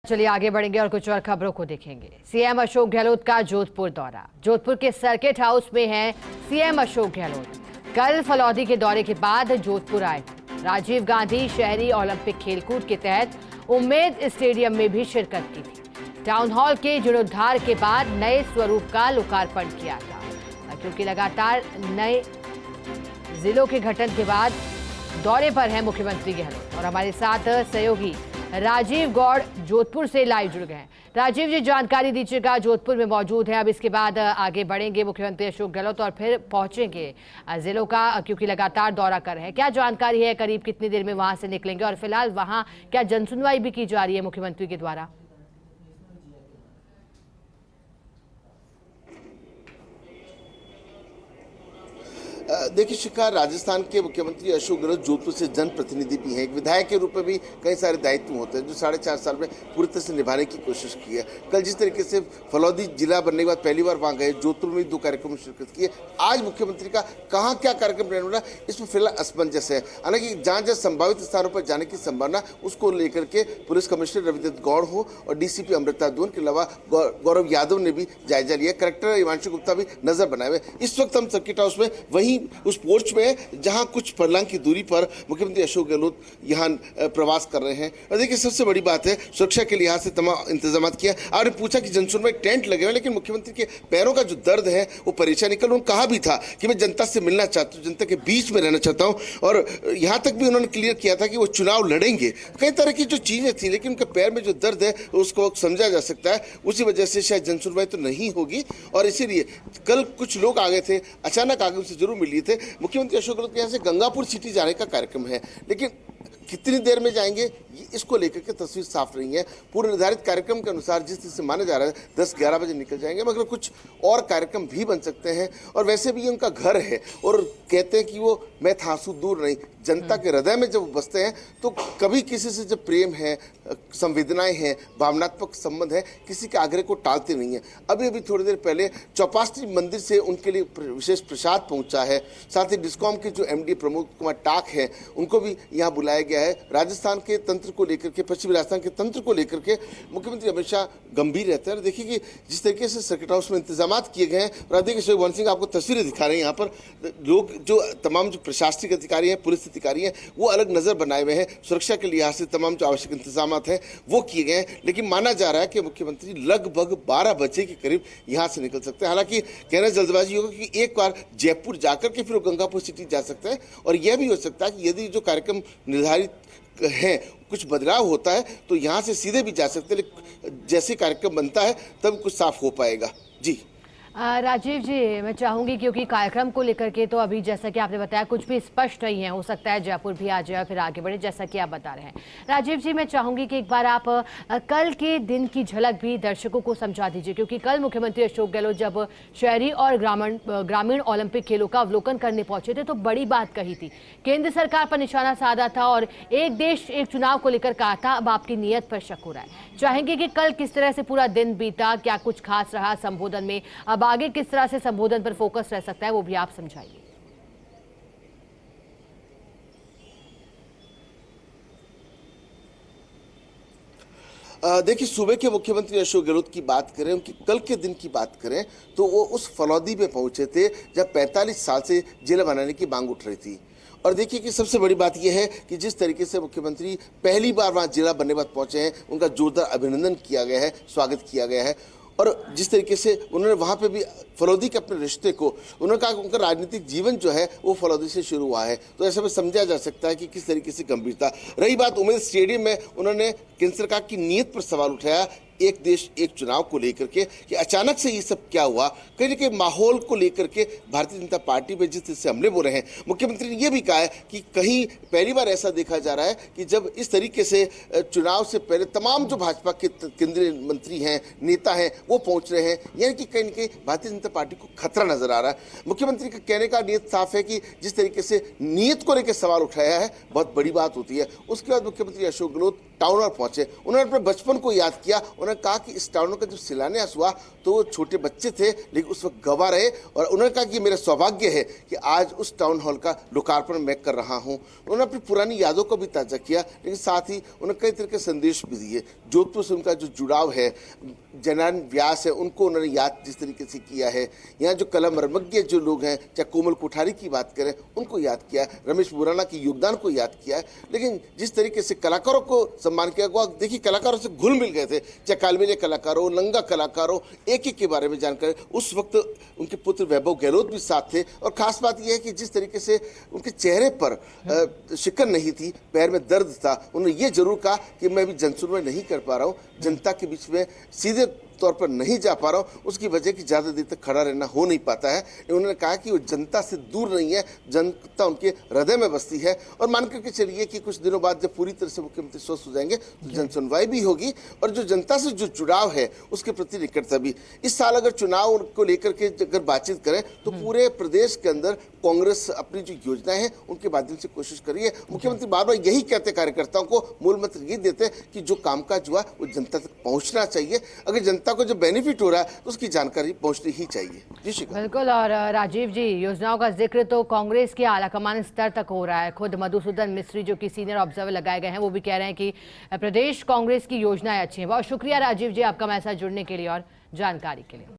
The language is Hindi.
चलिए आगे बढ़ेंगे और कुछ और खबरों को देखेंगे। सीएम अशोक गहलोत का जोधपुर दौरा। जोधपुर के सर्किट हाउस में हैं सीएम अशोक गहलोत। कल फलौदी के दौरे के बाद जोधपुर आए। राजीव गांधी शहरी ओलंपिक खेलकूद के तहत उम्मेद स्टेडियम में भी शिरकत की थी। टाउन हॉल के जीर्णोद्धार के बाद नए स्वरूप का लोकार्पण किया था, क्योंकि लगातार नए जिलों के गठन के बाद दौरे पर हैं मुख्यमंत्री गहलोत। और हमारे साथ सहयोगी राजीव गौड़ जोधपुर से लाइव जुड़ गए हैं। राजीव जी, जानकारी दीजिएगा, जोधपुर में मौजूद है। अब इसके बाद आगे बढ़ेंगे मुख्यमंत्री अशोक गहलोत और फिर पहुंचेंगे जिलों का, क्योंकि लगातार दौरा कर रहे हैं। क्या जानकारी है, करीब कितनी देर में वहां से निकलेंगे और फिलहाल वहां क्या जनसुनवाई भी की जा रही है मुख्यमंत्री के द्वारा? देखिए शिखा, राजस्थान के मुख्यमंत्री अशोक गहलोत जोधपुर से जनप्रतिनिधि भी हैं। एक विधायक के रूप में भी कई सारे दायित्व होते हैं जो 4.5 साल में पूरी तरह से निभाने की कोशिश की है। कल जिस तरीके से फलौदी जिला बनने के बाद पहली बार वहां गए, जोधपुर में 2 कार्यक्रम में शिरकत की है। आज मुख्यमंत्री का कहाँ क्या कार्यक्रम रहने वाला, इसमें फिलहाल असमंजस है। हालांकि जहाँ जहाँ संभावित स्थानों पर जाने की संभावना, उसको लेकर के पुलिस कमिश्नर रविदत्त गौड़ हो और डीसीपी अमृता दून के अलावा गौरव यादव ने भी जायजा लिया। कलेक्टर हिमांशु गुप्ता भी नजर बनाए हुए। इस वक्त हम सर्किट हाउस में वहीं उस पोर्च में जहां कुछ फरलांग की दूरी पर मुख्यमंत्री अशोक गहलोत यहां प्रवास कर रहे हैं। और देखिए सबसे बड़ी बात है, सुरक्षा के लिहाज से तमाम इंतजाम किया। आपने पूछा कि जनसुनवाई टेंट लगे हुए, लेकिन मुख्यमंत्री के पैरों का जो दर्द है वो परेशानी, कल उन्होंने कहा भी था कि मैं जनता से मिलना चाहता हूँ, जनता के बीच में रहना चाहता हूँ। और यहाँ तक भी उन्होंने क्लियर किया था कि वो चुनाव लड़ेंगे। कई तरह की जो चीजें थी, लेकिन उनके पैर में जो दर्द है उसको समझा जा सकता है। उसी वजह से शायद जनसुनवाई तो नहीं होगी। और इसीलिए कल कुछ लोग आ गए थे, अचानक आगे उनसे जरूर मिल लिए थे। मुख्यमंत्री अशोक गहलोत के यहाँ से गंगापुर सिटी जाने का कार्यक्रम है, लेकिन कितनी देर में जाएंगे इसको लेकर के तस्वीर साफ नहीं है। पूर्व निर्धारित कार्यक्रम के अनुसार जिस तरह से माना जा रहा है 10-11 बजे निकल जाएंगे, मगर कुछ और कार्यक्रम भी बन सकते हैं। और वैसे भी उनका घर है और कहते हैं कि वो मैं थांसू दूर नहीं, जनता के हृदय में जब बसते हैं तो कभी किसी से जब प्रेम है, संवेदनाएं हैं, भावनात्मक संबंध है, किसी के आग्रह को टालते नहीं है। अभी थोड़ी देर पहले चौपास्त्री मंदिर से उनके लिए विशेष प्रसाद पहुंचा है। साथ ही डिस्कॉम के जो एमडी प्रमोद कुमार टाक है, उनको भी यहाँ बुलाया गया है। राजस्थान के तंत्र को लेकर के, पश्चिमी राजस्थान के तंत्र को लेकर के मुख्यमंत्री हमेशा गंभीर रहते हैं। और देखिए कि जिस तरीके से सर्किट हाउस में इंतजाम किए गए हैं, और देखिए शोभन सिंह आपको तस्वीरें दिखा रहे हैं। यहाँ पर लोग जो तमाम जो प्रशासनिक अधिकारी हैं, पुलिस अधिकारी हैं, वो अलग नजर बनाए हुए हैं। सुरक्षा के लिहाज से तमाम जो आवश्यक इंतजाम हैं वो किए गए हैं। लेकिन माना जा रहा है कि मुख्यमंत्री लगभग 12 बजे के करीब यहाँ से निकल सकते हैं। हालांकि कहना जल्दबाजी होगा कि एक बार जयपुर जाकर के फिर वो गंगापुर सिटी जा सकते हैं। और यह भी हो सकता है कि यदि जो कार्यक्रम निर्धारित है कुछ बदलाव होता है तो यहाँ से सीधे भी जा सकते हैं, लेकिन जैसे कार्यक्रम बनता है तब कुछ साफ हो पाएगा। जी राजीव जी, मैं चाहूंगी, क्योंकि कार्यक्रम को लेकर के तो अभी जैसा कि आपने बताया कुछ भी स्पष्ट नहीं है, हो सकता है जयपुर भी आ जाए फिर आगे बढ़े, जैसा कि आप बता रहे हैं। राजीव जी, मैं चाहूंगी कि एक बार आप कल के दिन की झलक भी दर्शकों को समझा दीजिए, क्योंकि कल मुख्यमंत्री अशोक गहलोत जब शहरी और ग्रामीण ओलंपिक खेलों का अवलोकन करने पहुंचे थे तो बड़ी बात कही थी, केंद्र सरकार पर निशाना साधा था और एक देश एक चुनाव को लेकर कहा था। अब आपकी नीयत पर शक हो रहा है। चाहेंगे कि कल किस तरह से पूरा दिन बीता, क्या कुछ खास रहा संबोधन में, अब आगे किस तरह से संबोधन पर फोकस रह सकता है, वो भी आप समझाइए। देखिए, सूबे के मुख्यमंत्री अशोक गहलोत की बात करें, उनकी कल के दिन की बात करें तो वो उस फलौदी में पहुंचे थे जब 45 साल से जिला बनाने की मांग उठ रही थी। और देखिए कि सबसे बड़ी बात यह है कि जिस तरीके से मुख्यमंत्री पहली बार वहां जिला बनने बाद पहुंचे हैं, उनका जोरदार अभिनंदन किया गया है, स्वागत किया गया है। और जिस तरीके से उन्होंने वहाँ पे भी फलौदी के अपने रिश्ते को, उन्होंने कहा कि उनका राजनीतिक जीवन जो है वो फलौदी से शुरू हुआ है। तो ऐसे में समझा जा सकता है कि किस तरीके से गंभीरता रही। बात उम्मीद स्टेडियम में उन्होंने केंद्र सरकार की नीयत पर सवाल उठाया, एक देश एक चुनाव को लेकर के, कि अचानक से ये सब क्या हुआ। कहीं ना कहीं माहौल को लेकर के भारतीय जनता पार्टी में जिस तरह से हमले हो रहे हैं, मुख्यमंत्री ने ये भी कहा है कि कहीं पहली बार ऐसा देखा जा रहा है कि जब इस तरीके से चुनाव से पहले तमाम जो भाजपा के केंद्रीय मंत्री हैं, नेता हैं, वो पहुंच रहे हैं, यानी कि कहीं ना कहीं भारतीय जनता पार्टी को खतरा नजर आ रहा है। मुख्यमंत्री का कहने का नीयत साफ है कि जिस तरीके से नीयत को लेकर सवाल उठाया है बहुत बड़ी बात होती है। उसके बाद मुख्यमंत्री अशोक गहलोत टाउन हॉल पहुंचे, उन्होंने अपने बचपन को याद किया, उन्होंने उन्होंने कहा कि इस टाउन का जब शिलान्यास हुआ तो वो छोटे बच्चे थे, लेकिन उस वक्त गवाह रहे, और उन्होंने कहा कि मेरा सौभाग्य है कि आज उस टाउन हॉल का लोकार्पण मैं कर रहा हूं। उन्होंने अपनी पुरानी यादों को भी ताज़ा किया, लेकिन साथ ही उन्होंने कई तरह के संदेश भी दिए। जोधपुर से उनका जो जुड़ाव है, जनार्दन व्यास है, उनको उन्होंने याद जिस तरीके से किया है। यहाँ जो कला मर्मज्ञ जो लोग हैं, चाहे कोमल कोठारी की बात करें, उनको याद किया, रमेश बुराना के योगदान को याद किया है। लेकिन जिस तरीके से कलाकारों को सम्मान किया गया, देखिए कलाकारों से घुल मिल गए थे, चाहे कालबेलिया कलाकार हो, नंगा कलाकार हो, एक एक के बारे में जानकारी। उस वक्त उनके पुत्र वैभव गहलोत भी साथ थे, और खास बात यह है कि जिस तरीके से उनके चेहरे पर शिकन नहीं थी, पैर में दर्द था। उन्होंने ये जरूर कहा कि मैं अभी जनसुनवाई नहीं कर पा रहा हूँ, जनता के बीच में सीधे तौर पर नहीं जा पा रहा हूँ, उसकी वजह कि ज़्यादा देर तक खड़ा रहना हो नहीं पाता है। उन्होंने कहा कि वो जनता से दूर नहीं है, जनता उनके हृदय में बसती है, और मान करके चलिए कि कुछ दिनों बाद जब पूरी तरह से मुख्यमंत्री स्वस्थ हो जाएंगे तो जनसुनवाई भी होगी, और जो जनता से जो जुड़ाव है उसके प्रति निकटता भी। इस साल अगर चुनाव को लेकर के अगर बातचीत करें तो पूरे प्रदेश के अंदर कांग्रेस अपनी जो योजनाएं हैं उनके माध्यम से कोशिश कर रही है। मुख्यमंत्री बार बार यही कहते कार्यकर्ताओं को, मूल मंत्र ये देते कि जो कामकाज हुआ वो जनता तक पहुंचना चाहिए। अगर जनता को जो बेनिफिट हो रहा है तो उसकी जानकारी पहुंचनी ही चाहिए। जी शिखा। बिल्कुल। और राजीव जी, योजनाओं का जिक्र तो कांग्रेस के आलाकमान स्तर तक हो रहा है। खुद मधुसूदन मिस्त्री जो कि सीनियर ऑब्जर्वर लगाए गए हैं, वो भी कह रहे हैं कि प्रदेश कांग्रेस की योजनाएं अच्छी हैं। बहुत शुक्रिया राजीव जी आपका हमारे साथ जुड़ने के लिए और जानकारी के लिए।